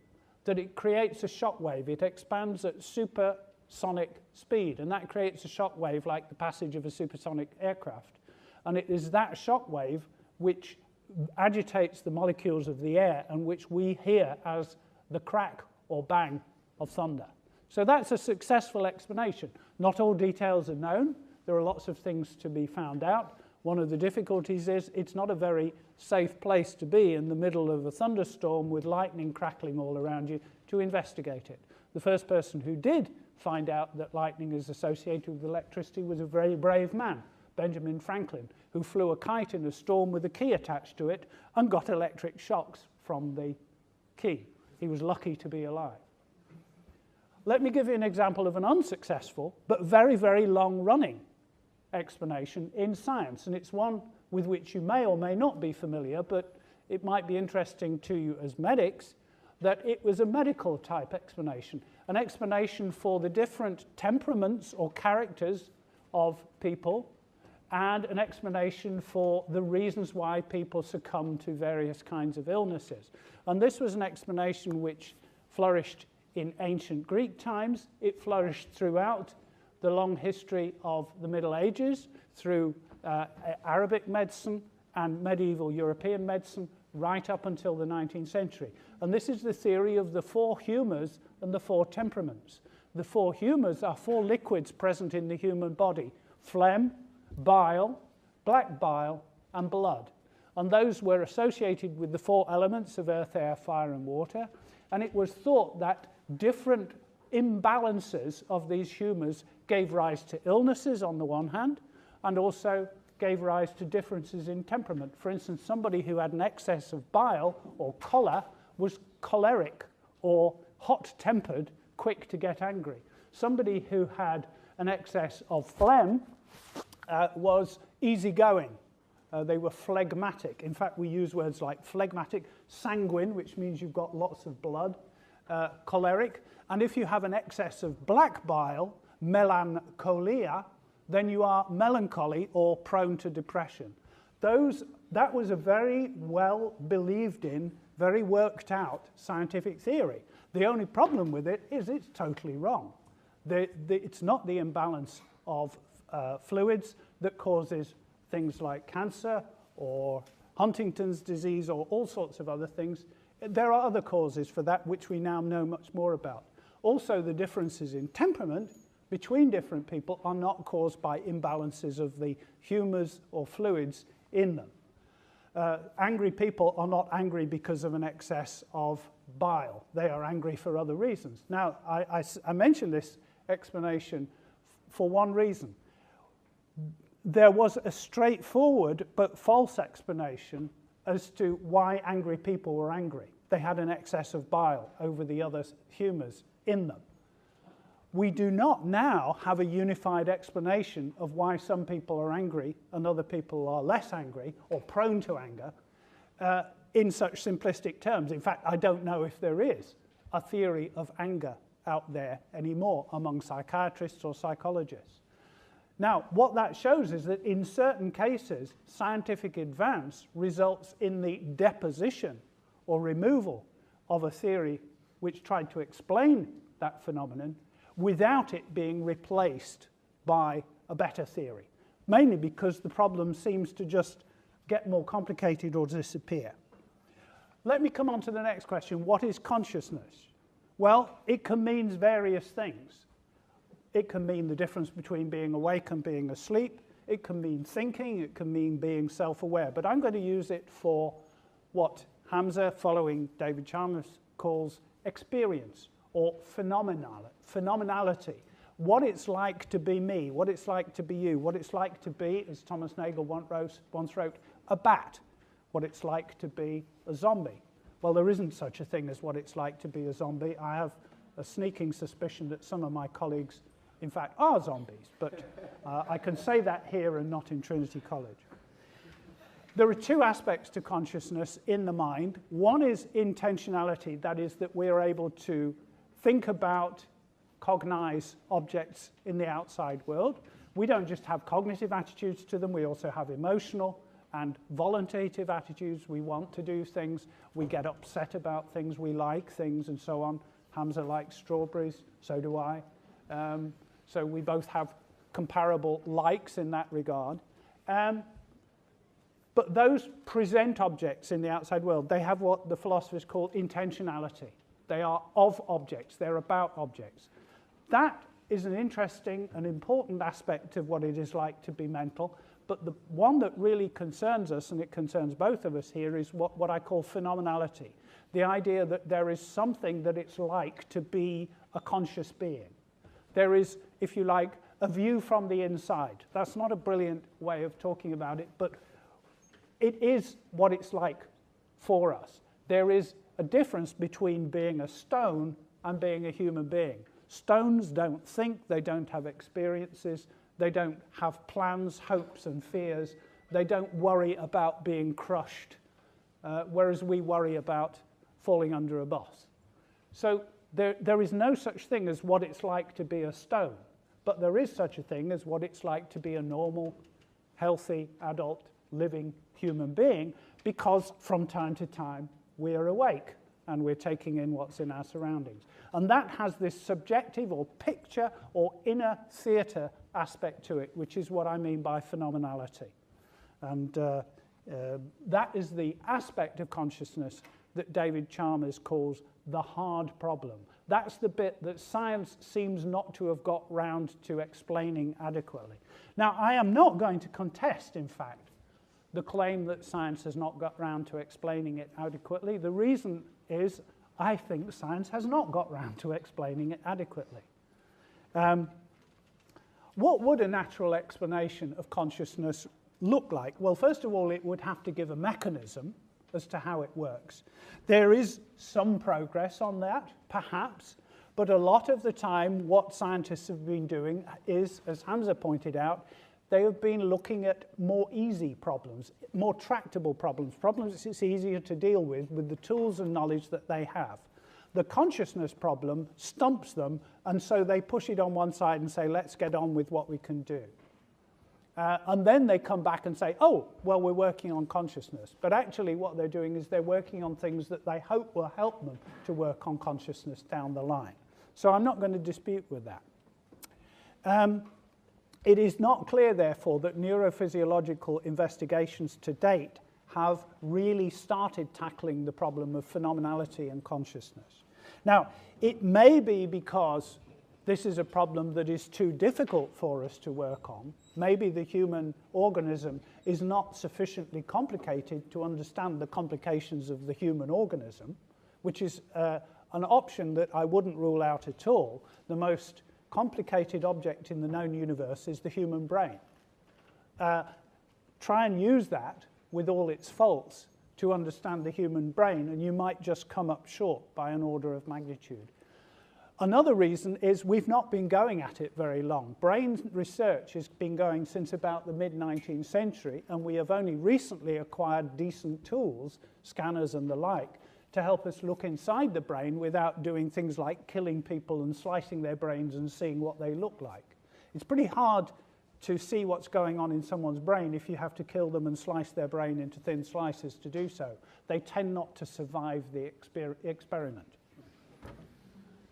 that it creates a shock wave. It expands at supersonic speed, and that creates a shock wave like the passage of a supersonic aircraft. And it is that shock wave which agitates the molecules of the air and which we hear as the crack or bang of thunder. So that's a successful explanation. Not all details are known. There are lots of things to be found out. One of the difficulties is it's not a very safe place to be in the middle of a thunderstorm with lightning crackling all around you to investigate it. The first person who did find out that lightning is associated with electricity was a very brave man, Benjamin Franklin, who flew a kite in a storm with a key attached to it and got electric shocks from the key. He was lucky to be alive. Let me give you an example of an unsuccessful but very, very long-running explanation in science, and it's one with which you may or may not be familiar, but it might be interesting to you as medics, that it was a medical type explanation, an explanation for the different temperaments or characters of people, and an explanation for the reasons why people succumb to various kinds of illnesses. And this was an explanation which flourished in ancient Greek times. It flourished throughout the long history of the Middle Ages, through Arabic medicine and medieval European medicine, right up until the 19th century. And this is the theory of the four humours and the four temperaments. The four humours are four liquids present in the human body: phlegm, bile, black bile, and blood. and those were associated with the 4 elements of earth, air, fire, and water. And it was thought that different imbalances of these humours gave rise to illnesses on the one hand, and also gave rise to differences in temperament. For instance, somebody who had an excess of bile or choler was choleric or hot-tempered, quick to get angry. Somebody who had an excess of phlegm was easygoing. They were phlegmatic. In fact, we use words like phlegmatic, sanguine, which means you've got lots of blood, choleric. And if you have an excess of black bile, melancholia, then you are melancholy or prone to depression. That was a very well believed in, very worked out scientific theory. The only problem with it is it's totally wrong. It's not the imbalance of fluids that causes things like cancer or Huntington's disease or all sorts of other things. There are other causes for that which we now know much more about. Also, the differences in temperament between different people are not caused by imbalances of the humours or fluids in them. Angry people are not angry because of an excess of bile. They are angry for other reasons. Now, I mention this explanation for one reason. There was a straightforward but false explanation as to why angry people were angry. They had an excess of bile over the other humours in them. We do not now have a unified explanation of why some people are angry and other people are less angry or prone to anger in such simplistic terms. In fact, I don't know if there is a theory of anger out there anymore among psychiatrists or psychologists. Now, what that shows is that in certain cases, scientific advance results in the deposition or removal of a theory which tried to explain that phenomenon without it being replaced by a better theory, mainly because the problem seems to just get more complicated or disappear. Let me come on to the next question. What is consciousness? Well, it can mean various things. It can mean the difference between being awake and being asleep. It can mean thinking. It can mean being self-aware. But I'm going to use it for what Hamza, following David Chalmers, calls experience or phenomenality. What it's like to be me, what it's like to be you, what it's like to be, as Thomas Nagel once wrote, a bat, what it's like to be a zombie. Well, there isn't such a thing as what it's like to be a zombie. I have a sneaking suspicion that some of my colleagues, in fact, are zombies, but I can say that here and not in Trinity College. There are 2 aspects to consciousness in the mind. One is intentionality, that is, that we're able to think about, cognize objects in the outside world. We don't just have cognitive attitudes to them, we also have emotional and voluntative attitudes. We want to do things, we get upset about things, we like things, and so on. Hamza likes strawberries, so do I. So we both have comparable likes in that regard. But those present objects in the outside world, they have what the philosophers call intentionality. They are of objects, they're about objects. That is an interesting and important aspect of what it is like to be mental, but the one that really concerns us, and it concerns both of us here, is what I call phenomenality. The idea that there is something that it's like to be a conscious being. There is, if you like, a view from the inside. That's not a brilliant way of talking about it, but it is what it's like for us. There is a difference between being a stone and being a human being. Stones don't think, they don't have experiences, they don't have plans, hopes, and fears. They don't worry about being crushed, whereas we worry about falling under a bus. So there is no such thing as what it's like to be a stone, but there is such a thing as what it's like to be a normal, healthy, adult, living human being, because from time to time we're awake and we're taking in what's in our surroundings. And that has this subjective or picture or inner theatre aspect to it, which is what I mean by phenomenality. And that is the aspect of consciousness that David Chalmers calls the hard problem. That's the bit that science seems not to have got round to explaining adequately. Now, I am not going to contest, in fact, the claim that science has not got round to explaining it adequately. The reason is I think science has not got round to explaining it adequately. What would a natural explanation of consciousness look like? Well, first of all, it would have to give a mechanism as to how it works. There is some progress on that, perhaps, but a lot of the time what scientists have been doing is, as Hamza pointed out, they have been looking at more easy problems, more tractable problems, problems it's easier to deal with the tools and knowledge that they have. The consciousness problem stumps them, and so they push it on one side and say, let's get on with what we can do. And then they come back and say, oh, well, we're working on consciousness. But actually what they're doing is they're working on things that they hope will help them to work on consciousness down the line. So I'm not going to dispute with that. It is not clear, therefore, that neurophysiological investigations to date have really started tackling the problem of phenomenality and consciousness. Now, it may be because this is a problem that is too difficult for us to work on. Maybe the human organism is not sufficiently complicated to understand the complications of the human organism, which is an option that I wouldn't rule out at all. The most complicated object in the known universe is the human brain. Try and use that with all its faults to understand the human brain, and you might just come up short by an order of magnitude. Another reason is we've not been going at it very long. Brain research has been going since about the mid-19th century, and we have only recently acquired decent tools, scanners and the like, to help us look inside the brain without doing things like killing people and slicing their brains and seeing what they look like. It's pretty hard to see what's going on in someone's brain if you have to kill them and slice their brain into thin slices to do so. They tend not to survive the experiment.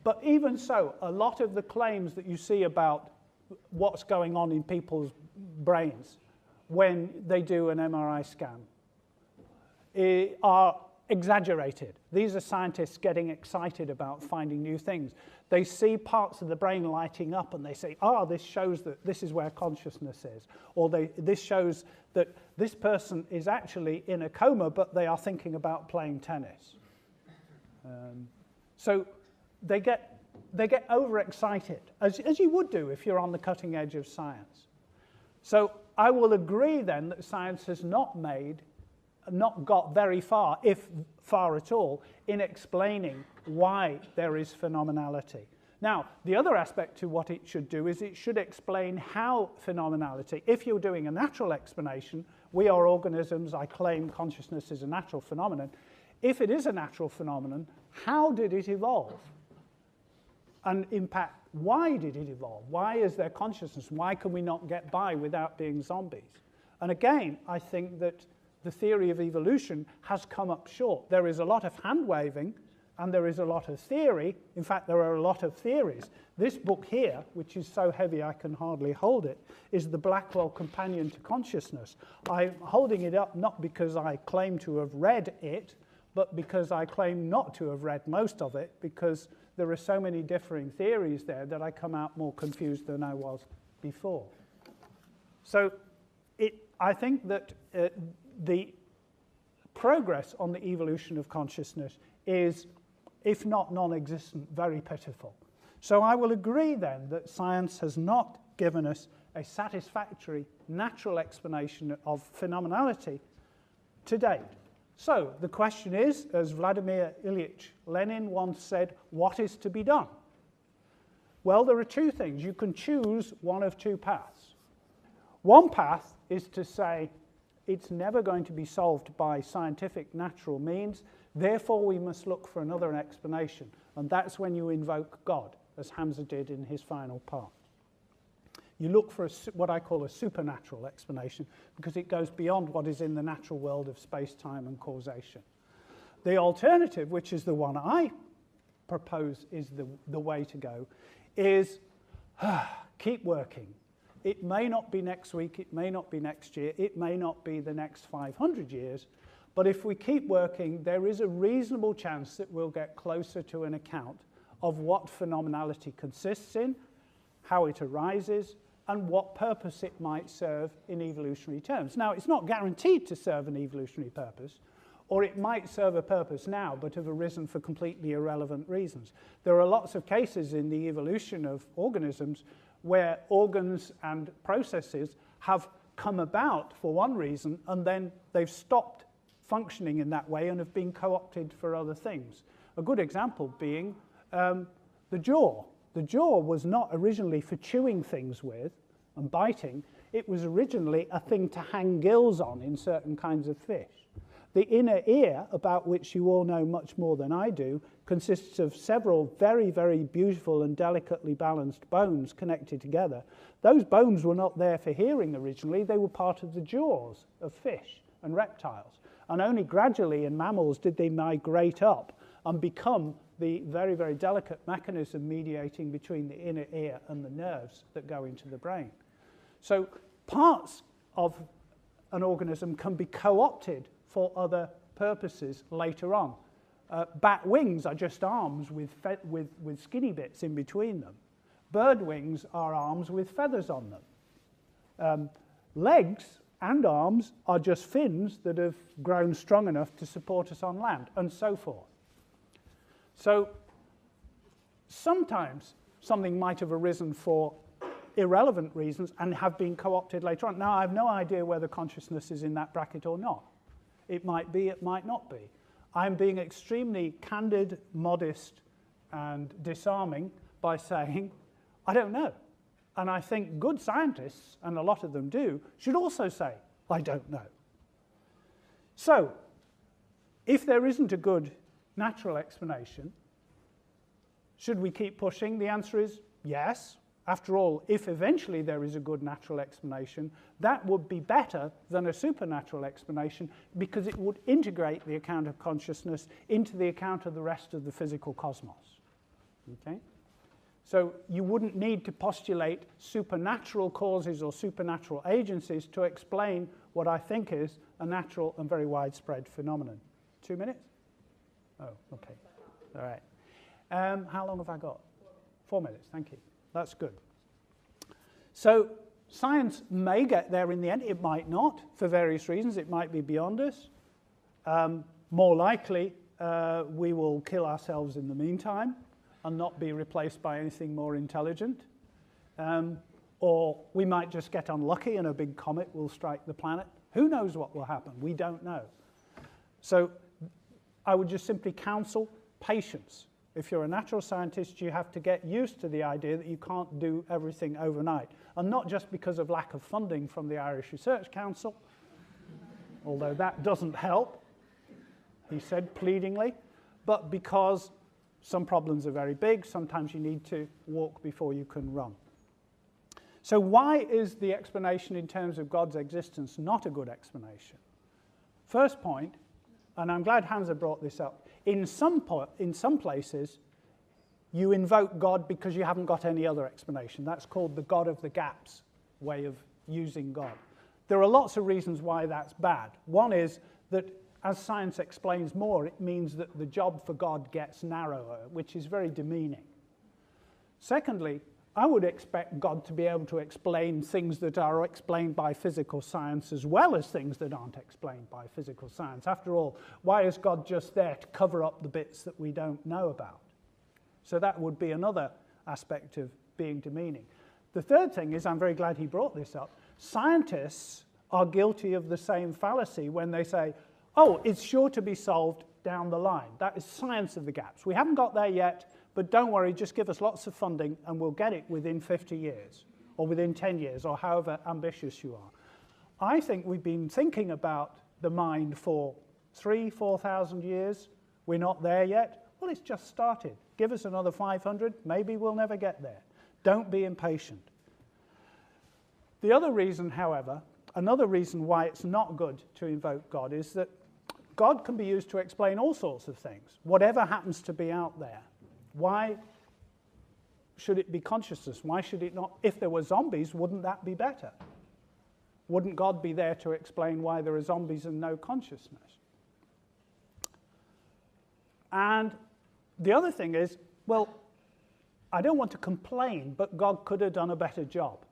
But even so, a lot of the claims that you see about what's going on in people's brains when they do an MRI scan are exaggerated. These are scientists getting excited about finding new things. They see parts of the brain lighting up and they say, this shows that this is where consciousness is. Or this shows that this person is actually in a coma, but they are thinking about playing tennis. So they get overexcited, as you would do if you're on the cutting edge of science. So I will agree then that science has not got very far, if far at all, in explaining why there is phenomenality. Now, the other aspect to what it should do is it should explain how phenomenality, if you're doing a natural explanation, we are organisms, I claim consciousness is a natural phenomenon. If it is a natural phenomenon, how did it evolve? And in fact, why did it evolve? Why is there consciousness? Why can we not get by without being zombies? And again, I think that the theory of evolution has come up short. There is a lot of hand-waving, and there is a lot of theory. In fact, there are a lot of theories. This book here, which is so heavy I can hardly hold it, is the Blackwell Companion to Consciousness. I'm holding it up not because I claim to have read it, but because I claim not to have read most of it, because there are so many differing theories there that I come out more confused than I was before. So I think that the progress on the evolution of consciousness is, if not non-existent, very pitiful. So I will agree then that science has not given us a satisfactory natural explanation of phenomenality to date. So the question is, as Vladimir Ilyich Lenin once said, what is to be done? Well, there are two things. You can choose one of two paths. One path is to say, it's never going to be solved by scientific natural means, therefore we must look for another explanation. And that's when you invoke God, as Hamza did in his final part. You look for what I call a supernatural explanation, because it goes beyond what is in the natural world of space-time and causation. The alternative, which is the one I propose is the way to go, is keep working. It may not be next week, it may not be next year, it may not be the next 500 years, but if we keep working, there is a reasonable chance that we'll get closer to an account of what phenomenality consists in, how it arises, and what purpose it might serve in evolutionary terms. Now, it's not guaranteed to serve an evolutionary purpose, or it might serve a purpose now, but have arisen for completely irrelevant reasons. There are lots of cases in the evolution of organisms where organs and processes have come about for one reason, and then they've stopped functioning in that way and have been co-opted for other things. A good example being the jaw. The jaw was not originally for chewing things with and biting. It was originally a thing to hang gills on in certain kinds of fish. The inner ear, about which you all know much more than I do, consists of several very, very beautiful and delicately balanced bones connected together. Those bones were not there for hearing originally. They were part of the jaws of fish and reptiles. And only gradually in mammals did they migrate up and become the very, very delicate mechanism mediating between the inner ear and the nerves that go into the brain. So parts of an organism can be co-opted for other purposes later on. Bat wings are just arms with skinny bits in between them. Bird wings are arms with feathers on them. Legs and arms are just fins that have grown strong enough to support us on land, and so forth. So sometimes something might have arisen for irrelevant reasons and have been co-opted later on. Now, I have no idea whether consciousness is in that bracket or not. It might be, it might not be. I'm being extremely candid, modest, and disarming by saying, I don't know. And I think good scientists, and a lot of them do, should also say, I don't know. So, if there isn't a good natural explanation, should we keep pushing? The answer is yes. After all, if eventually there is a good natural explanation, that would be better than a supernatural explanation because it would integrate the account of consciousness into the account of the rest of the physical cosmos. Okay? So you wouldn't need to postulate supernatural causes or supernatural agencies to explain what I think is a natural and very widespread phenomenon. 2 minutes? Oh, okay. All right. How long have I got? 4 minutes, thank you. That's good. So science may get there in the end. It might not, for various reasons. It might be beyond us. More likely, we will kill ourselves in the meantime and not be replaced by anything more intelligent. Or we might just get unlucky and a big comet will strike the planet. Who knows what will happen? We don't know. So I would just simply counsel patience. If you're a natural scientist, you have to get used to the idea that you can't do everything overnight. And not just because of lack of funding from the Irish Research Council, although that doesn't help, he said pleadingly, but because some problems are very big. Sometimes you need to walk before you can run. So why is the explanation in terms of God's existence not a good explanation? First point, and I'm glad Hamza brought this up, in some places, you invoke God because you haven't got any other explanation. That's called the God of the gaps way of using God. There are lots of reasons why that's bad. One is that as science explains more, it means that the job for God gets narrower, which is very demeaning. Secondly, I would expect God to be able to explain things that are explained by physical science as well as things that aren't explained by physical science. After all, why is God just there to cover up the bits that we don't know about? So that would be another aspect of being demeaning. The third thing is, I'm very glad he brought this up, scientists are guilty of the same fallacy when they say, oh, it's sure to be solved down the line. That is science of the gaps. We haven't got there yet, but don't worry, just give us lots of funding and we'll get it within 50 years or within 10 years or however ambitious you are. I think we've been thinking about the mind for 4,000 years. We're not there yet. Well, it's just started. Give us another 500, maybe we'll never get there. Don't be impatient. The other reason, however, another reason why it's not good to invoke God is that God can be used to explain all sorts of things, whatever happens to be out there. Why should it be consciousness? Why should it not? If there were zombies, wouldn't that be better? Wouldn't God be there to explain why there are zombies and no consciousness? And the other thing is, well, I don't want to complain, but God could have done a better job.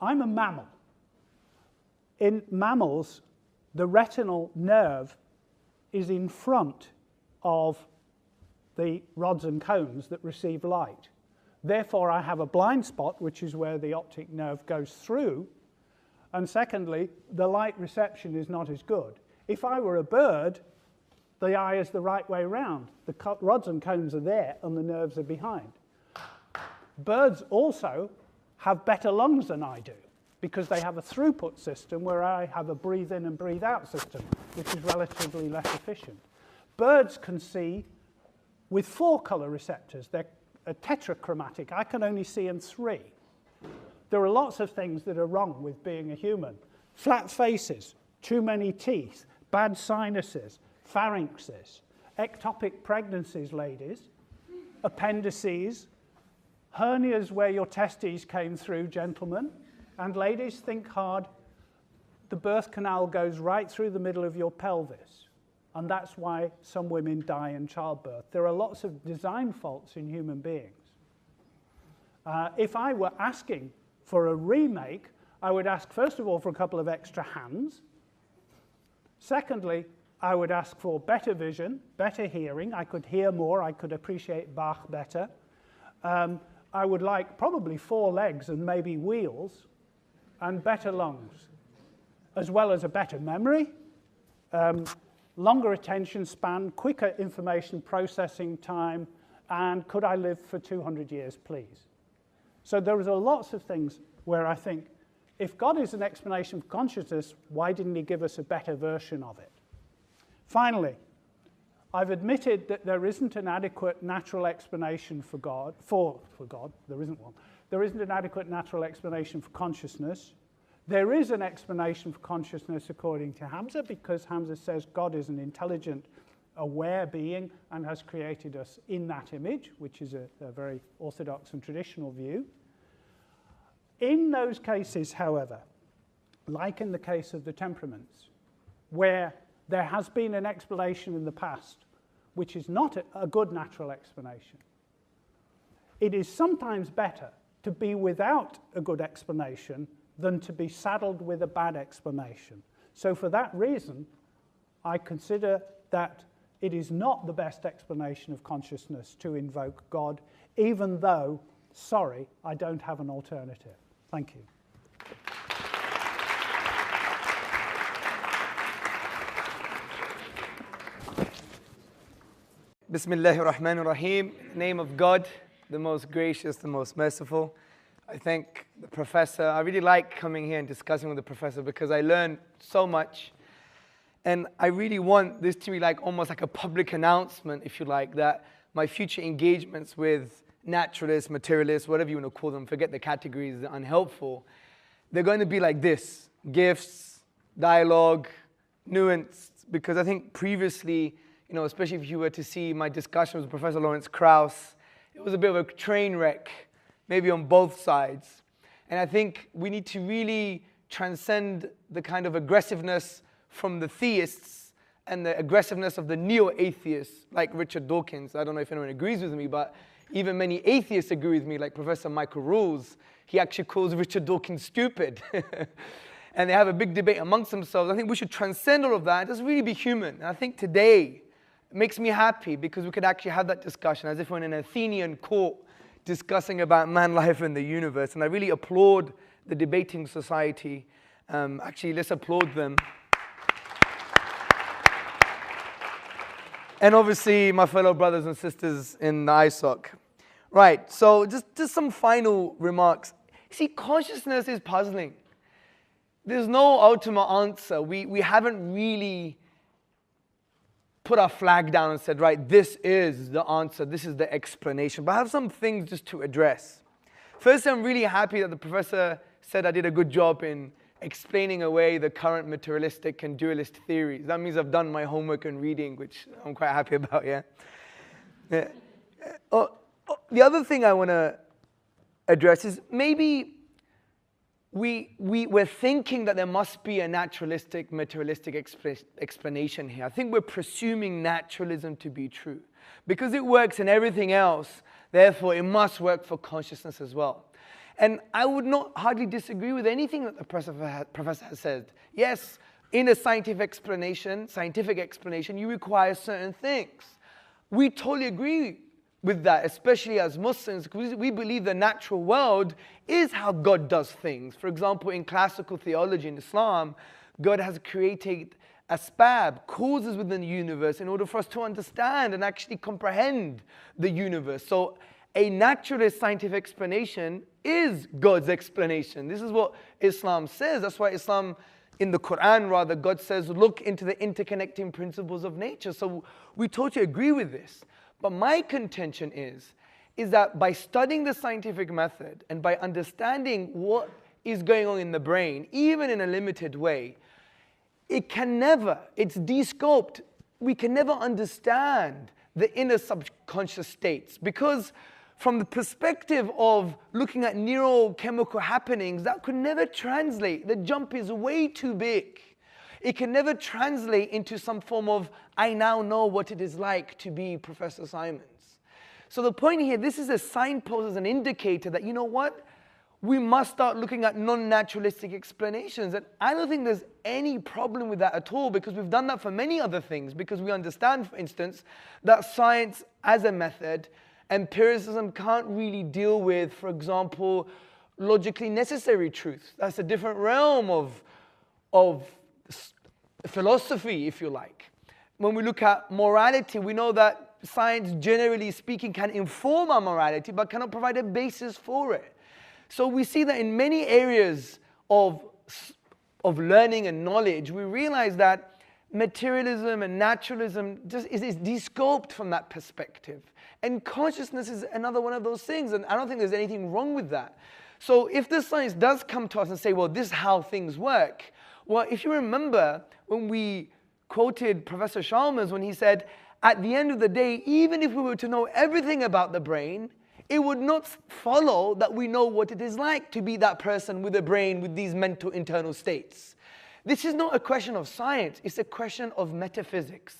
I'm a mammal. In mammals, the retinal nerve is in front of the rods and cones that receive light. Therefore, I have a blind spot, which is where the optic nerve goes through. And secondly, the light reception is not as good. If I were a bird, the eye is the right way round. The rods and cones are there and the nerves are behind. Birds also have better lungs than I do because they have a throughput system where I have a breathe in and breathe out system, which is relatively less efficient. Birds can see with 4 color receptors. They're tetrachromatic. I can only see in 3. There are lots of things that are wrong with being a human. Flat faces, too many teeth, bad sinuses, pharynxes, ectopic pregnancies, ladies, appendices, hernias where your testes came through, gentlemen, and ladies, think hard. The birth canal goes right through the middle of your pelvis, and that's why some women die in childbirth. There are lots of design faults in human beings. If I were asking for a remake, I would ask, first of all, for a couple of extra hands. Secondly, I would ask for better vision, better hearing. I could hear more. I could appreciate Bach better. I would like probably 4 legs and maybe wheels and better lungs, as well as a better memory, longer attention span, quicker information processing time, and could I live for 200 years, please? So there are lots of things where I think, if God is an explanation of consciousness, why didn't he give us a better version of it? Finally, I've admitted that there isn't an adequate natural explanation for God. There isn't one. There isn't an adequate natural explanation for consciousness. There is an explanation for consciousness according to Hamza, because Hamza says God is an intelligent, aware being and has created us in that image, which is a very orthodox and traditional view. In those cases, however, like in the case of the temperaments, where there has been an explanation in the past which is not a good natural explanation, it is sometimes better to be without a good explanation than to be saddled with a bad explanation. So for that reason, I consider that it is not the best explanation of consciousness to invoke God, even though, sorry, I don't have an alternative. Thank you.
Bismillahir Rahmanir Rahim. Name of God, the most gracious, the most merciful. I thank the professor. I really like coming here and discussing with the professor because I learned so much. And I really want this to be like almost like a public announcement, if you like, that my future engagements with naturalists, materialists, whatever you want to call them, forget the categories, they're unhelpful. They're going to be like this: gifts, dialogue, nuanced. Because I think previously, you know, especially if you were to see my discussions with Professor Lawrence Krauss, it was a bit of a train wreck, maybe on both sides. And I think we need to really transcend the kind of aggressiveness from the theists and the aggressiveness of the neo-atheists, like Richard Dawkins. I don't know if anyone agrees with me, but even many atheists agree with me, like Professor Michael Rules. He actually calls Richard Dawkins stupid. And they have a big debate amongst themselves. I think we should transcend all of that and just really be human. And I think today it makes me happy because we could actually have that discussion as if we're in an Athenian court discussing about man, life, and the universe. And I really applaud the debating society. Actually, let's applaud them. And obviously, my fellow brothers and sisters in the ISOC. Right, so just some final remarks. See, consciousness is puzzling. There's no ultimate answer. We haven't really put our flag down and said, right, this is the answer, this is the explanation. But I have some things just to address. First, I'm really happy that the professor said I did a good job in explaining away the current materialistic and dualist theories. That means I've done my homework and reading, which I'm quite happy about, yeah? The other thing I want to address is maybe we're thinking that there must be a naturalistic, materialistic explanation here. I think we're presuming naturalism to be true. Because it works in everything else, therefore it must work for consciousness as well. And I would not hardly disagree with anything that the professor has said. Yes, in a scientific explanation, you require certain things. We totally agree with that, especially as Muslims, because we believe the natural world is how God does things. For example, in classical theology in Islam, God has created asbab, causes within the universe, in order for us to understand and actually comprehend the universe. So a naturalist scientific explanation is God's explanation. This is what Islam says. That's why Islam, in the Quran rather, God says, look into the interconnecting principles of nature. So we totally agree with this. But my contention is that by studying the scientific method and by understanding what is going on in the brain, even in a limited way, it's de-scoped. We can never understand the inner subconscious states, because from the perspective of looking at neurochemical happenings, that could never translate. The jump is way too big. It can never translate into some form of, I now know what it is like to be Professor Simons. So the point here, this is a signpost, as an indicator that, you know what? We must start looking at non-naturalistic explanations. And I don't think there's any problem with that at all, because we've done that for many other things. Because we understand, for instance, that science as a method, empiricism can't really deal with, for example, logically necessary truth. That's a different realm of philosophy, if you like. When we look at morality, we know that science, generally speaking, can inform our morality, but cannot provide a basis for it. So we see that in many areas of learning and knowledge, we realize that materialism and naturalism just is de-scoped from that perspective. And consciousness is another one of those things, and I don't think there's anything wrong with that. So if the science does come to us and say, well, this is how things work, well, if you remember when we quoted Professor Chalmers when he said, at the end of the day, even if we were to know everything about the brain, it would not follow that we know what it is like to be that person with a brain with these mental internal states. This is not a question of science, it's a question of metaphysics.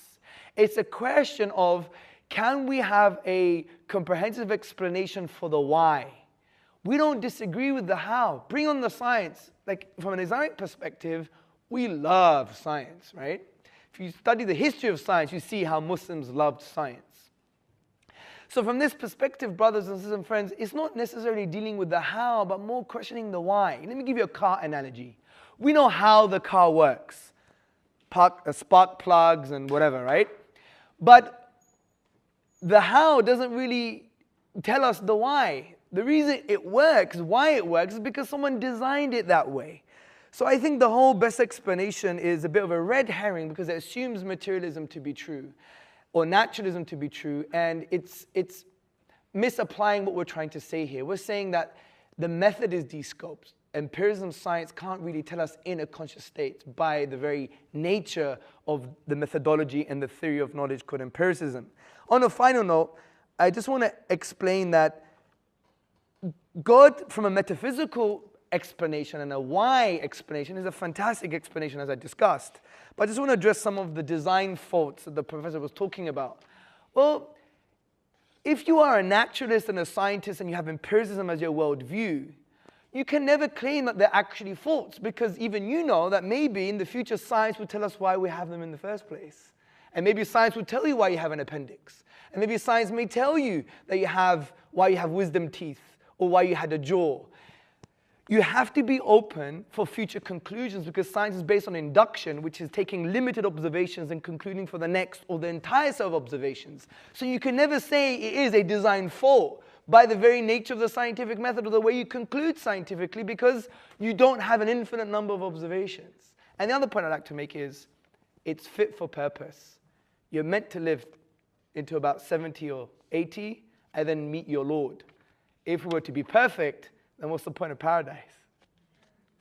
It's a question of, can we have a comprehensive explanation for the why? We don't disagree with the how. Bring on the science. Like, from an Islamic perspective, we love science, right? If you study the history of science, you see how Muslims loved science. So from this perspective, brothers and sisters and friends, it's not necessarily dealing with the how, but more questioning the why. Let me give you a car analogy. We know how the car works. Spark plugs and whatever, right? But the how doesn't really tell us the why. The reason it works, why it works, is because someone designed it that way. So I think the whole best explanation is a bit of a red herring, because it assumes materialism to be true or naturalism to be true, and it's misapplying what we're trying to say here. We're saying that the method is de-scoped. Empiricism science can't really tell us inner conscious states by the very nature of the methodology and the theory of knowledge called empiricism. On a final note, I just want to explain that God, from a metaphysical explanation and a why explanation, is a fantastic explanation, as I discussed. But I just want to address some of the design faults that the professor was talking about. Well, if you are a naturalist and a scientist and you have empiricism as your worldview, you can never claim that they're actually faults, because even you know that maybe in the future science will tell us why we have them in the first place. And maybe science will tell you why you have an appendix. And maybe science may tell you that why you have wisdom teeth, or why you had a jaw. You have to be open for future conclusions, because science is based on induction, which is taking limited observations and concluding for the next or the entire set of observations. So you can never say it is a design fault by the very nature of the scientific method or the way you conclude scientifically, because you don't have an infinite number of observations. And the other point I'd like to make is, it's fit for purpose. You're meant to live into about 70 or 80 and then meet your Lord. If we were to be perfect, then what's the point of paradise?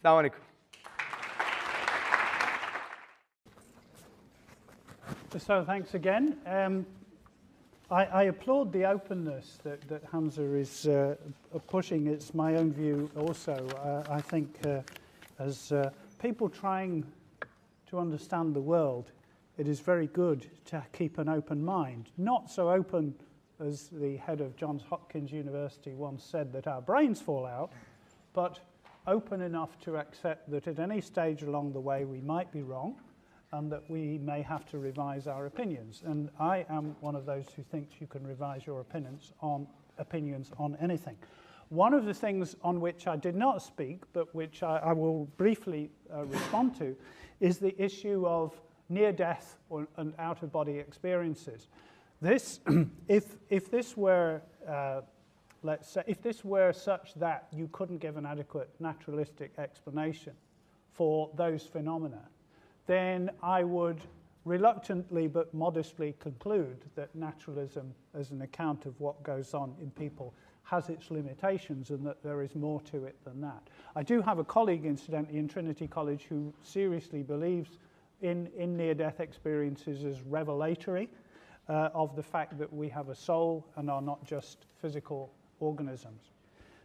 Assalamu alaikum.
So thanks again. I applaud the openness that Hamza is pushing. It's my own view also. I think as people trying to understand the world, it is very good to keep an open mind. Not so open as the head of Johns Hopkins University once said, that our brains fall out, but open enough to accept that at any stage along the way we might be wrong and that we may have to revise our opinions. And I am one of those who thinks you can revise your opinions on anything. One of the things on which I did not speak, but which I will briefly respond to, is the issue of near-death and out-of-body experiences. This, if this were, let's say, if this were such that you couldn't give an adequate naturalistic explanation for those phenomena, then I would reluctantly but modestly conclude that naturalism as an account of what goes on in people has its limitations and that there is more to it than that. I do have a colleague, incidentally, in Trinity College who seriously believes in near-death experiences as revelatory of the fact that we have a soul and are not just physical organisms.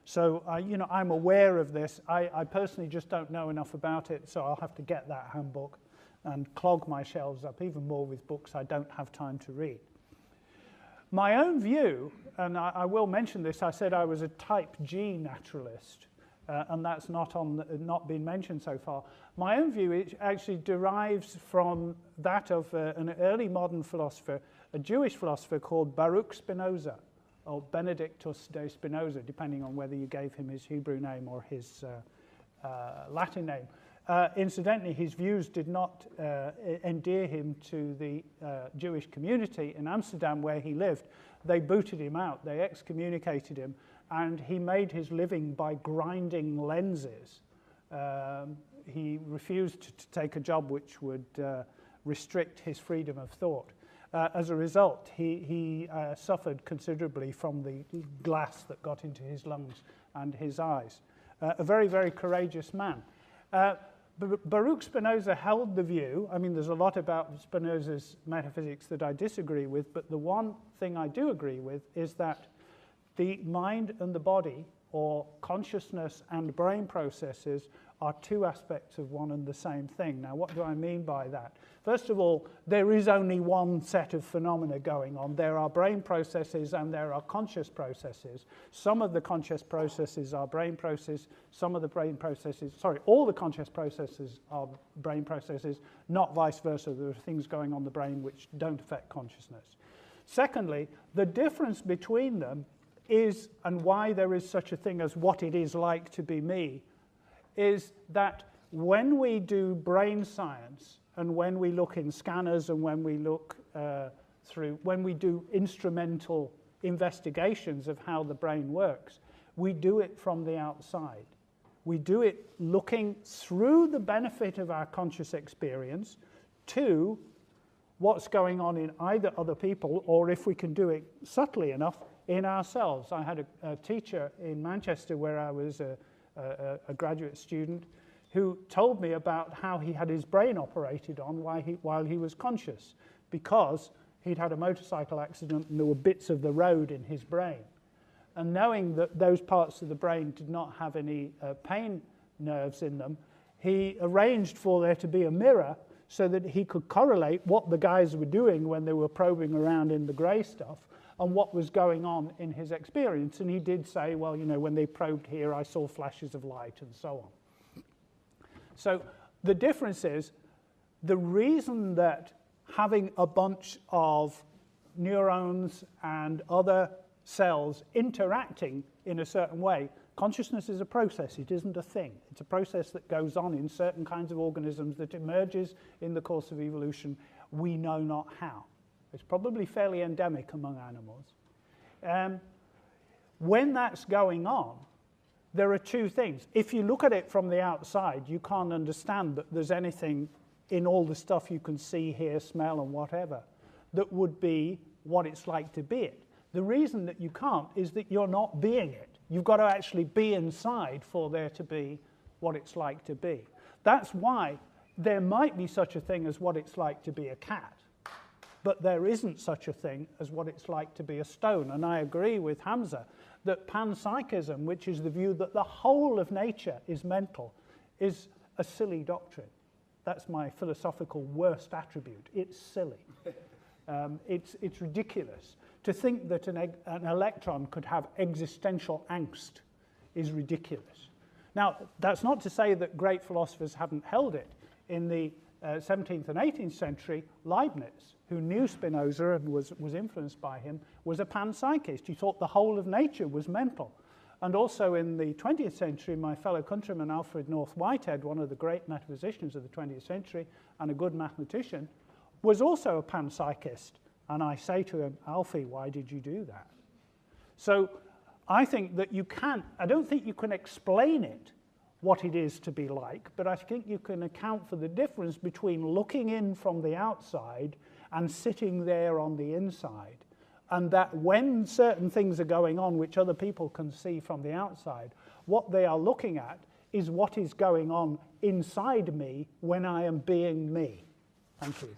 So, you know, I'm aware of this. I personally just don't know enough about it, so I'll have to get that handbook and clog my shelves up even more with books I don't have time to read. My own view, and I will mention this, I said I was a type G naturalist, and that's not been mentioned so far. My own view it actually derives from that of an early modern philosopher, a Jewish philosopher called Baruch Spinoza, or Benedictus de Spinoza, depending on whether you gave him his Hebrew name or his Latin name. Incidentally, his views did not endear him to the Jewish community in Amsterdam where he lived. They booted him out, they excommunicated him, and he made his living by grinding lenses. He refused to take a job which would restrict his freedom of thought. As a result, he suffered considerably from the glass that got into his lungs and his eyes. A very, very courageous man. Baruch Spinoza held the view, I mean, there's a lot about Spinoza's metaphysics that I disagree with, but the one thing I do agree with is that the mind and the body, or consciousness and brain processes, are two aspects of one and the same thing. Now, what do I mean by that? First of all, there is only one set of phenomena going on. There are brain processes and there are conscious processes. Some of the conscious processes are brain processes, all the conscious processes are brain processes, not vice versa. There are things going on in the brain which don't affect consciousness. Secondly, the difference between them is, and why there is such a thing as what it is like to be me, is that when we do brain science and when we look in scanners and when we look when we do instrumental investigations of how the brain works, we do it from the outside. We do it looking through the benefit of our conscious experience to what's going on in either other people or, if we can do it subtly enough, in ourselves. I had a teacher in Manchester where I was a graduate student who told me about how he had his brain operated on while he was conscious, because he'd had a motorcycle accident and there were bits of the road in his brain. And knowing that those parts of the brain did not have any pain nerves in them, he arranged for there to be a mirror so that he could correlate what the guys were doing when they were probing around in the grey stuff and what was going on in his experience. And he did say, well, you know, when they probed here, I saw flashes of light and so on. So the difference is, the reason that having a bunch of neurons and other cells interacting in a certain way, consciousness is a process, it isn't a thing. It's a process that goes on in certain kinds of organisms that emerges in the course of evolution, we know not how. It's probably fairly endemic among animals. When that's going on, there are two things. If you look at it from the outside, you can't understand that there's anything in all the stuff you can see, hear, smell, and whatever that would be what it's like to be it. The reason that you can't is that you're not being it. You've got to actually be inside for there to be what it's like to be. That's why there might be such a thing as what it's like to be a cat, but there isn't such a thing as what it's like to be a stone. And I agree with Hamza that panpsychism, which is the view that the whole of nature is mental, is a silly doctrine. That's my philosophical worst attribute. It's silly. It's ridiculous. To think that an electron could have existential angst is ridiculous. Now, that's not to say that great philosophers haven't held it. In the 17th and 18th century, Leibniz, who knew Spinoza and was influenced by him, was a panpsychist. He thought the whole of nature was mental. And also in the 20th century, my fellow countryman Alfred North Whitehead, one of the great metaphysicians of the 20th century and a good mathematician, was also a panpsychist. And I say to him, Alfie, why did you do that? So I think that I don't think you can explain it, what it is to be like, but I think you can account for the difference between looking in from the outside and sitting there on the inside. And that when certain things are going on which other people can see from the outside, what they are looking at is what is going on inside me when I am being me. Thank you.